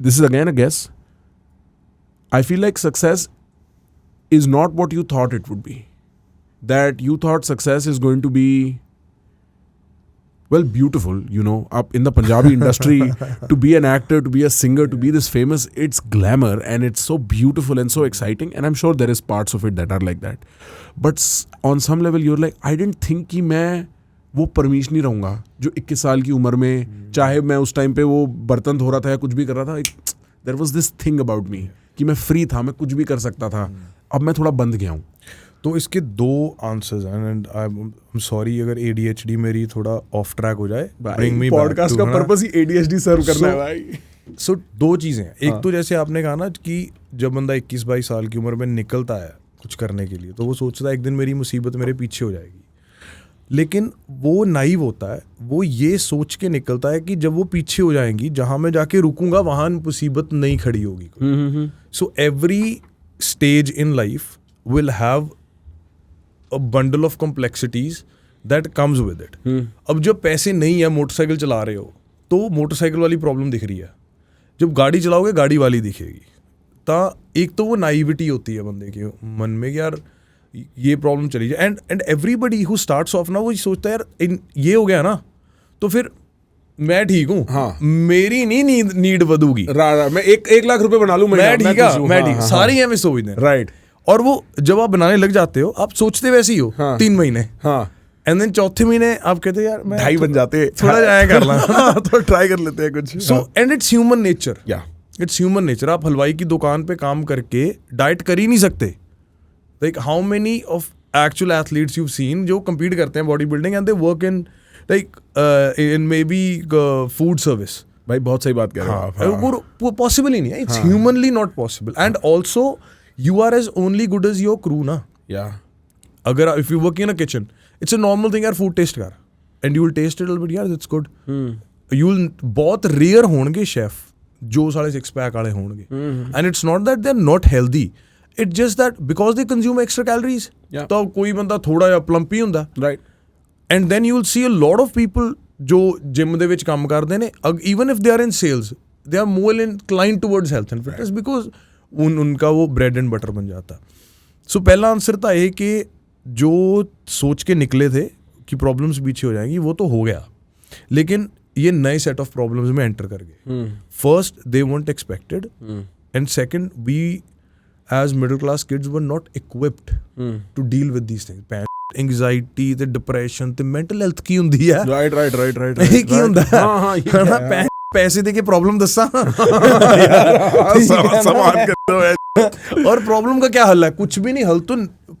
this is again a guess. I feel like success is not what you thought it would be. That you thought success is going to be, well, beautiful, you know, up in the Punjabi industry, to be an actor, to be a singer, to be this famous, it's glamour and it's so beautiful and so exciting. And I'm sure there is parts of it that are like that. But on some level, you're like, I didn't think कि मैं वो परमीश नहीं रहूँगा जो 21 साल की उम्र में, चाहे मैं उस टाइम पे वो बर्तन धो रहा था या कुछ भी कर रहा था, there was this thing about me कि मैं फ्री था, मैं कुछ भी कर सकता था. अब मैं थोड़ा बंद गया हूँ. तो इसके दो आंसर्स हैं एंड आई एम सॉरी अगर ADHD मेरी थोड़ा ऑफ ट्रैक हो जाए. Bring me back. पॉडकास्ट का पर्पस ही ADHD सर्व करना है भाई. सो दो चीज़ें हैं. एक तो जैसे आपने कहा ना कि जब बंदा 21-22 साल की उम्र में निकलता है कुछ करने के लिए, तो वो सोचता है एक दिन मेरी मुसीबत मेरे पीछे हो जाएगी. लेकिन वो नाइव होता है, वो ये सोच के निकलता है कि जब वो पीछे हो जाएंगी, जहाँ मैं जाके रुकूंगा वहाँ मुसीबत नहीं खड़ी होगी. So every stage in life will have a bundle of complexities that comes with it. अब जब पैसे नहीं है, मोटरसाइकिल चला रहे हो, तो मोटरसाइकिल वाली प्रॉब्लम दिख रही है. जब गाड़ी चलाओगे गाड़ी वाली दिखेगी. तो एक तो वो नाइविटी होती है बंदे के मन में कि यार ये प्रॉब्लम चली जाए. And everybody who starts of ना वो सोचता है यार ये हो गया ना तो फिर मैं ठीक हूँ. हाँ. मेरी नहीं नीड बढ़ूगी. मैं 1 लाख रुपए बना लूँ, मैं ठीक. सारी हैं मिस हो. राइट. और वो जब आप बनाने लग जाते हो, आप सोचते वैसे ही हो. 3 महीने. एंड देन चौथे महीने आप कहते यार मैं 2.5 बन जाते, थोड़ा जाया कर ला. तो ट्राई कर लेते हैं कुछ. So and it's human nature. It's human nature. आप हलवाई की दुकान पे काम करके डाइट कर ही नहीं सकते. Like how many of actual athletes you seen जो कम्पीट करते हैं body building and they work in like in may be food service. भाई बहुत सही बात कह रहे हो आप. वो पॉसिबल ही नहीं है. It's humanly not possible. And also you are as only good as your crew ना. अगर if you work in a kitchen, it's a normal thing यार food taste कर and you will taste it but यार that's good. You will बहुत rare होंगे chef जो साले 6 pack वाले होंगे. And it's not that they're not healthy. It's just that because they consume extra calories. तो कोई बंदा थोड़ा या plumpy ਹੁੰਦਾ. Right. And then you will see a lot of people जो gym ਦੇ ਵਿੱਚ ਕੰਮ ਕਰਦੇ ਨੇ, even if they are in sales, they are more inclined towards health and fitness because उनका वो ब्रेड एंड बटर बन जाता. सो पहला आंसर था ये कि जो सोच के निकले थे कि प्रॉब्लम्स पीछे हो जाएंगी वो तो हो गया, लेकिन ये नए सेट ऑफ प्रॉब्लम्स में एंटर कर गए. First they weren't expected and second we as middle class kids were not equipped to deal with these things. Anxiety ते डिप्रेशन ते मेंटल हेल्थ की हुंदी है. राइट की हुंदा है. पैसे दे के प्रॉब्लम दसा और प्रॉब्लम का क्या हल है? कुछ भी नहीं. हल तो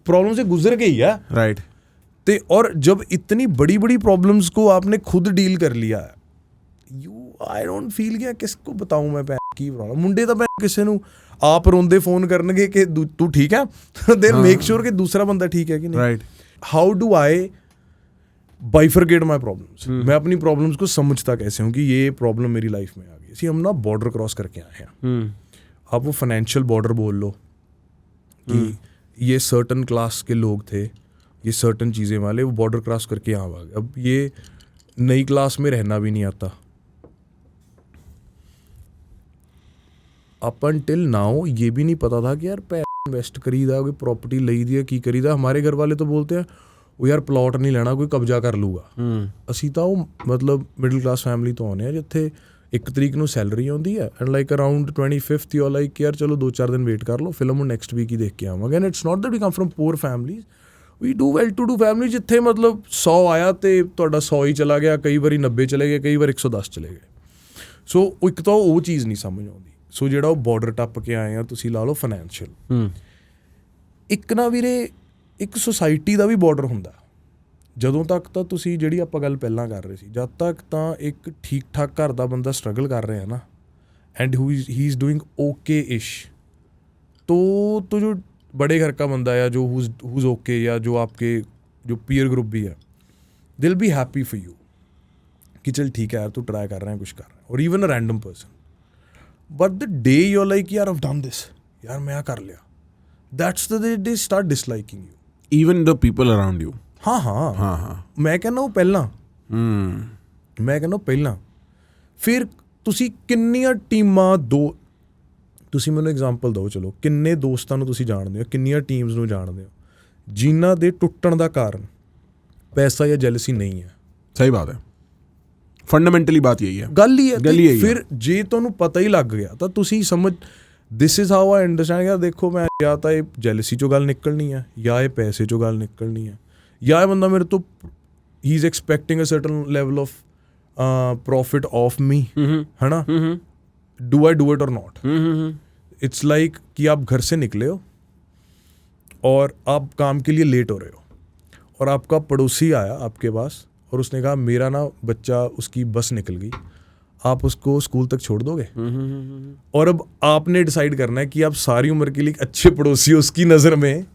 प्रॉब्लम से गुजर गई है. राइट. ते और जब इतनी बड़ी बड़ी प्रॉब्लम्स को आपने खुद डील कर लिया है, आई डोंट फील कि किसको बताऊं मैं की प्रॉब्लम. मुंडे तो किसी ਨੂੰ आप रोंदे फोन करनगे कि तू ठीक है, दे मेक श्योर कि दूसरा बंदा ठीक है कि नहीं. Right. How do I bifurcate my problems. मैं अपनी प्रॉब्लम्स को समझता कैसे हूँ कि ये प्रॉब्लम मेरी लाइफ में आ गई. सी हम ना बॉर्डर क्रॉस करके आए हैं. आप वो फाइनेंशियल बॉर्डर बोल लो कि ये सर्टन क्लास के लोग थे, ये सर्टन चीज़ें वाले, वो बॉर्डर क्रॉस करके यहाँ आ गए. अब ये नई क्लास में रहना भी नहीं आता. अप अनटिल नाउ ये भी नहीं पता था कि यार इन्वेस्ट करीदा, कोई प्रॉपर्टी ली दी है, की करीदा. हमारे घर वाले तो बोलते हैं वो यार प्लॉट नहीं लेना, कोई कब्जा कर लूगा. ਅਸੀਂ ਤਾਂ ਉਹ ਮਤਲਬ ਮਿਡਲ ਕਲਾਸ ਫੈਮਿਲੀ ਤੋਂ ਆਉਂਦੇ ਆ ਜਿੱਥੇ 1 ਤਰੀਕ ਨੂੰ ਸੈਲਰੀ ਆਉਂਦੀ ਹੈ and like around 25th you are like ਯਾਰ ਚਲੋ 2-4 ਦਿਨ ਵੇਟ ਕਰ ਲਓ, ਫਿਲਮ ਹੁਣ ਨੈਕਸਟ ਵੀਕ ਹੀ ਦੇਖ ਕੇ ਆਵਾਂਗੇ. And it's not that we come from poor families, we do well to do family ਜਿੱਥੇ ਮਤਲਬ 100 ਆਇਆ ਤੇ ਤੁਹਾਡਾ 100 ਹੀ ਚਲਾ ਗਿਆ, ਕਈ ਵਾਰੀ 90 ਚਲੇ ਗਏ, ਕਈ ਵਾਰ 110 ਚਲੇ ਗਏ. ਸੋ ਇੱਕ ਤਾਂ ਉਹ ਚੀਜ਼ ਨਹੀਂ ਸਮਝ ਆਉਂਦੀ. ਸੋ ਜਿਹੜਾ ਉਹ ਬਾਰਡਰ ਟੱਪ ਕੇ ਆਏ ਆ, ਤੁਸੀਂ ਲਾ ਲਓ ਫਾਈਨੈਂਸ਼ੀਅਲ. ਇੱਕ ਨਾ ਵੀਰੇ ਇੱਕ ਸੁਸਾਇਟੀ ਦਾ ਵੀ ਬਾਰਡਰ ਹੁੰਦਾ. ਜਦੋਂ ਤੱਕ ਤਾਂ ਤੁਸੀਂ ਜਿਹੜੀ ਆਪਾਂ ਗੱਲ ਪਹਿਲਾਂ ਕਰ ਰਹੇ ਸੀ, ਜਦ ਤੱਕ ਤਾਂ ਇੱਕ ਠੀਕ ਠਾਕ ਘਰ ਦਾ ਬੰਦਾ ਸਟਰਗਲ ਕਰ ਰਿਹਾ ਨਾ and he is doing okay इश, तो जो बड़े घर का बंदा या जो हुज ओके या जो आपके जो पीयर ग्रुप भी है, they will be happy for you कि चल ठीक है यार तू ट्राई कर रहे हैं, कुछ कर रहा है. और even a random person, but the day you are like यार I've done this, यार मैं कर लिया, that's the day they start disliking you. Even the people around you. हाँ मैं कहना वो पहला, मैं कहना पहला. फिर ਤੁਸੀਂ ਕਿੰਨੀਆਂ ਟੀਮਾਂ ਤੁਸੀਂ ਮੈਨੂੰ ਐਗਜ਼ਾਮਪਲ ਦਿਓ, ਚਲੋ ਕਿੰਨੇ ਦੋਸਤਾਂ ਨੂੰ ਤੁਸੀਂ ਜਾਣਦੇ ਹੋ, ਕਿੰਨੀਆਂ ਟੀਮਸ ਨੂੰ ਜਾਣਦੇ ਹੋ ਜਿਨ੍ਹਾਂ ਦੇ ਟੁੱਟਣ ਦਾ ਕਾਰਨ ਪੈਸਾ ਜਾਂ ਜੈਲਸੀ ਨਹੀਂ ਹੈ। सही बात है, फंडामेंटली बात यही है। ਗੱਲ ਹੀ ਹੈ। ਗੱਲ ਹੀ ਇਹੀ ਹੈ। ਫਿਰ ਜੇ ਤੁਹਾਨੂੰ ਪਤਾ ਹੀ ਲੱਗ ਗਿਆ ਤਾਂ ਤੁਸੀਂ ਸਮਝ, this is how I understand. ਯਾਰ ਦੇਖੋ, ਮੈਂ ਜਾਂ ਤਾਂ ਇਹ ਜੈਲਸੀ ਚੋਂ ਗੱਲ ਨਿਕਲਣੀ ਹੈ, ਜਾਂ ਇਹ ਪੈਸੇ ਚੋਂ ਗੱਲ ਨਿਕਲਣੀ ਹੈ, ਜਾਂ ਇਹ ਬੰਦਾ ਮੇਰੇ ਤੋਂ ਹੀ is expecting a certain level of profit of me, है ना, डू आई डू इट और नॉट। इट्स लाइक कि आप घर से निकले हो और आप काम के लिए लेट हो रहे हो और आपका पड़ोसी आया आपके पास और उसने कहा मेरा ना बच्चा, उसकी बस निकल गई, आप उसको स्कूल तक छोड़ दोगे? और अब आपने डिसाइड करना है कि आप सारी उम्र के लिए अच्छे पड़ोसी हो उसकी नज़र में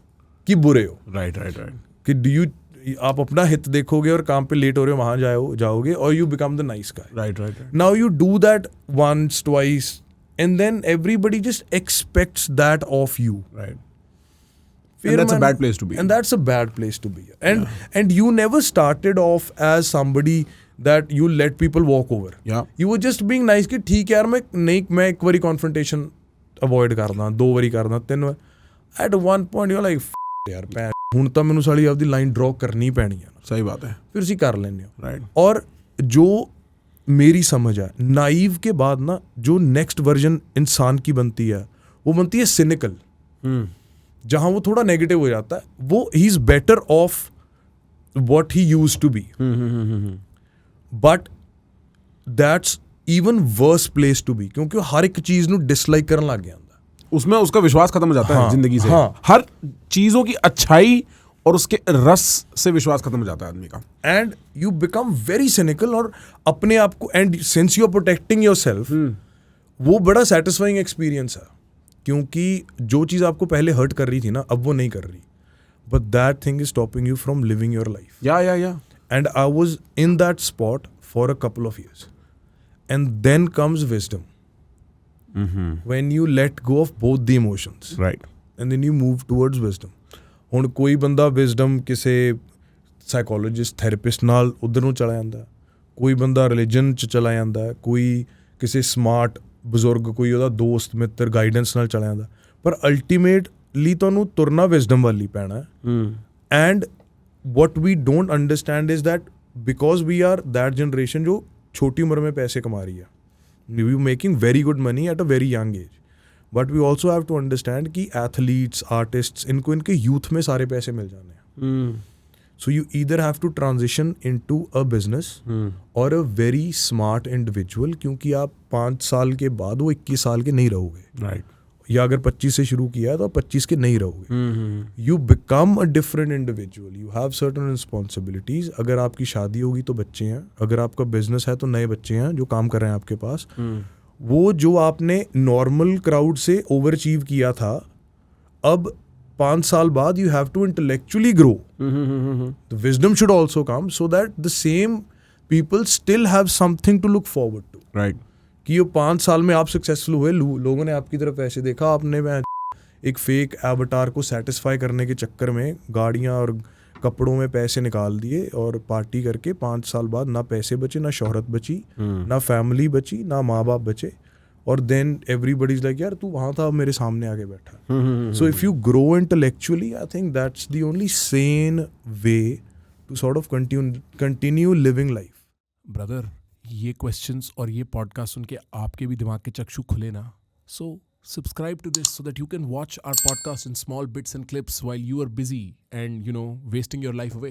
कि बुरे हो। Right right right. कि आप अपना हित देखोगे और काम पे लेट हो रहे हो वहाँ जाओगे और you become the nice guy. Right right. Now you do that once, twice, and then everybody just expects that of you. Right. And that's a bad place to be. And that's a bad place to be. And you never started off as somebody that you let people walk over. Yeah. You were just being nice कि ठीक है यार, मैं एक बारी confrontation avoid करना, 2 ਵਾਰੀ करना, 3 ਵਾਰ। At one point you're like यार ਹੁਣ ਤਾਂ ਮੈਨੂੰ ਸਾਲੀ ਆਪਦੀ ਲਾਈਨ ਡਰਾ ਕਰਨੀ ਪੈਣੀ ਹੈ। सही बात है। फिर उसी कर लेने हो। राइट। और जो मेरी समझ है, नाइव के बाद ना जो नेक्स्ट वर्जन इंसान की बनती है वो बनती है सिनिकल। जहाँ वो थोड़ा नेगेटिव हो जाता है, वो ही is better off what he used to be, but that's even worse place to be, क्योंकि वो हर एक चीज़ ਨੂੰ डिसलाइक ਕਰਨ ਲੱਗ ਜਾਂਦਾ। उसमें उसका विश्वास खत्म हो जाता है जिंदगी से। हाँ। हर चीजों की अच्छाई और उसके रस से विश्वास खत्म हो जाता है आदमी का। And you become very cynical और अपने आप को, and since you are protecting yourself, वो बड़ा सेटिस्फाइंग एक्सपीरियंस है, क्योंकि जो चीज़ आपको पहले हर्ट कर रही थी ना, अब वो नहीं कर रही, but that thing is stopping you from living your life. Yeah and I was in that spot for a couple of years, and then comes wisdom when you let go of both the emotions, right, and then you move towards wisdom। ਹੁਣ ਕੋਈ ਬੰਦਾ wisdom ਕਿਸੇ psychologist, therapist ਨਾਲ ਉਧਰ ਨੂੰ ਚਲਾ ਜਾਂਦਾ, ਕੋਈ ਬੰਦਾ ਰਿਲੀਜਨ 'ਚ ਚਲਾ ਜਾਂਦਾ, ਕੋਈ ਕਿਸੇ ਸਮਾਰਟ ਬਜ਼ੁਰਗ, ਕੋਈ ਉਹਦਾ ਦੋਸਤ ਮਿੱਤਰ ਗਾਈਡੈਂਸ ਨਾਲ ਚਲਾ ਜਾਂਦਾ, ਪਰ ਅਲਟੀਮੇਟਲੀ ਤੁਹਾਨੂੰ ਤੁਰਨਾ ਵਿਜ਼ਡਮ ਵੱਲ ਹੀ ਪੈਣਾ। And what we don't understand is that because we are that generation जो छोटी उम्र में पैसे कमा रही है, we were making very good money at a very young age, but we also have to understand कि athletes, artists, इनको इनके youth में सारे पैसे मिल जाने हैं। So you either have to transition into a business or a very smart individual, क्योंकि आप 5 साल के बाद वो 21 साल के नहीं रहोगे। right, या अगर 25 से शुरू किया है तो 25 के नहीं रहोगे। You become a different individual, you have certain responsibilities. अगर आपकी शादी होगी तो बच्चे हैं, अगर आपका बिजनेस है तो नए बच्चे हैं जो काम कर रहे हैं आपके पास। वो जो आपने नॉर्मल क्राउड से ओवर अचीव किया था, अब 5 साल बाद you have to intellectually grow. The wisdom should also come so that the same people still have something to look forward to. right, कि ये 5 साल में आप सक्सेसफुल हुए, लोगों ने आपकी तरफ ऐसे देखा, आपने एक फेक एवटार को सेटिस्फाई करने के चक्कर में गाड़ियाँ और कपड़ों में पैसे निकाल दिए और पार्टी करके 5 साल बाद ना पैसे बचे, ना शोहरत बची, ना फैमिली बची, ना माँ बाप बचे, और देन एवरीबडी इज लाइक यार तू वहाँ था, मेरे सामने आके बैठा। So if you grow intellectually, I think that's the only sane way to sort of continue living life. Brother, ये क्वेश्चंस और ये पॉडकास्ट सुन के आपके भी दिमाग के चक्षु खुले ना, सो subscribe to this so that you can watch our podcast in small bits and clips while you are busy and wasting your life away.